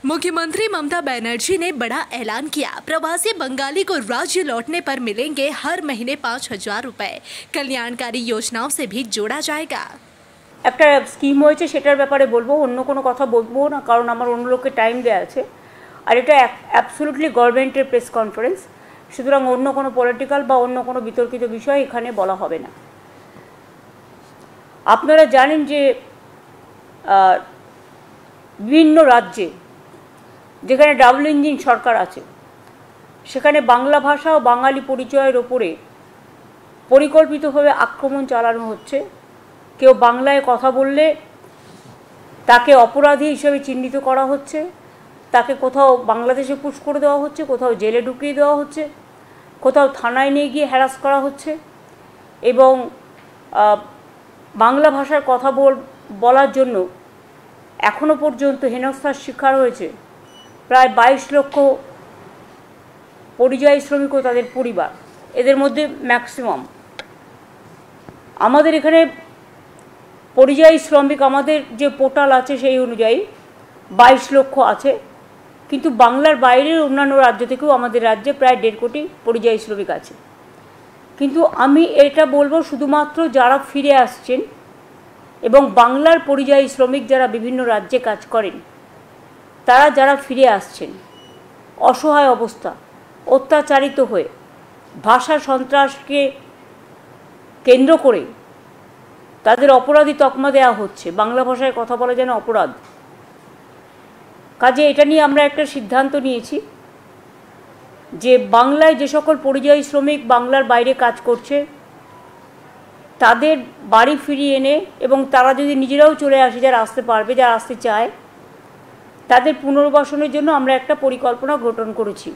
मुख्यमंत्री ममता बनर्जी ने बड़ा ऐलान किया। प्रवासी बंगाली को राज्य लौटने पर मिलेंगे हर महीने 5,000 रुपए। कल्याणकारी योजनाओं से भी जोड़ा जाएगा। একটা স্কিম হয়েছে, সেটার ব্যাপারে বলবো, অন্য কোনো কথা বলবো না, কারণ আমার অন্য লোককে টাইম দেওয়া আছে। আর এটা অ্যাবসলিউটলি গভর্নমেন্টের প্রেস কনফারেন্স, সুতরাং অন্য কোনো পলিটিক্যাল বা অন্য কোনো বিতর্কিত বিষয় এখানে বলা হবে না। আপনারা জানেন যে বিভিন্ন রাজ্যে যেখানে ডাবল ইঞ্জিন সরকার আছে, সেখানে বাংলা ভাষা ও বাঙালি পরিচয়ের ওপরে পরিকল্পিতভাবে আক্রমণ চালানো হচ্ছে। কেউ বাংলায় কথা বললে তাকে অপরাধী হিসেবে চিহ্নিত করা হচ্ছে, তাকে কোথাও বাংলাদেশে পুশ করে দেওয়া হচ্ছে, কোথাও জেলে ঢুকিয়ে দেওয়া হচ্ছে, কোথাও থানায় নিয়ে গিয়ে হ্যারাস করা হচ্ছে। এবং বাংলা ভাষার কথা বলার জন্য এখনও পর্যন্ত হেনস্থার শিকার হয়েছে প্রায় 22 লক্ষ পরিযায়ী শ্রমিক ও তাদের পরিবার। এদের মধ্যে ম্যাক্সিমাম আমাদের এখানে পরিযায়ী শ্রমিক, আমাদের যে পোর্টাল আছে সেই অনুযায়ী 22 লক্ষ আছে, কিন্তু বাংলার বাইরের অন্যান্য রাজ্য থেকেও আমাদের রাজ্যে প্রায় 1.5 কোটি পরিযায়ী শ্রমিক আছে। কিন্তু আমি এটা বলবো, শুধুমাত্র যারা ফিরে আসছেন এবং বাংলার পরিযায়ী শ্রমিক যারা বিভিন্ন রাজ্যে কাজ করেন, তারা যারা ফিরে আসছেন অসহায় অবস্থা, অত্যাচারিত হয়ে, ভাষা সন্ত্রাসকে কেন্দ্র করে তাদের অপরাধী তকমা দেওয়া হচ্ছে, বাংলা ভাষায় কথা বলা যেন অপরাধ। কাজে এটা নিয়ে আমরা একটা সিদ্ধান্ত নিয়েছি যে বাংলায় যে সকল পরিযায়ী শ্রমিক বাংলার বাইরে কাজ করছে তাদের বাড়ি ফিরিয়ে এনে, এবং তারা যদি নিজেরাও চলে আসে, যারা আসতে পারবে, যারা আসতে চায়, তাদের পুনর্বাসনের জন্য আমরা একটা পরিকল্পনা গঠন করেছি।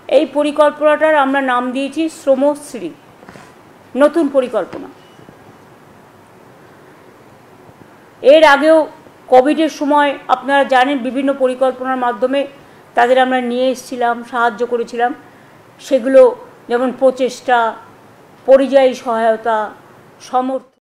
এই পরিকল্পনাটার আমরা নাম দিয়েছি শ্রমশ্রী, নতুন পরিকল্পনা। এর আগেও কোভিডের সময় আপনারা জানেন বিভিন্ন পরিকল্পনার মাধ্যমে তাদের আমরা নিয়ে এসেছিলাম, সাহায্য করেছিলাম। সেগুলো যেমন প্রচেষ্টা, পরিযায়ী সহায়তা, সমর্থন।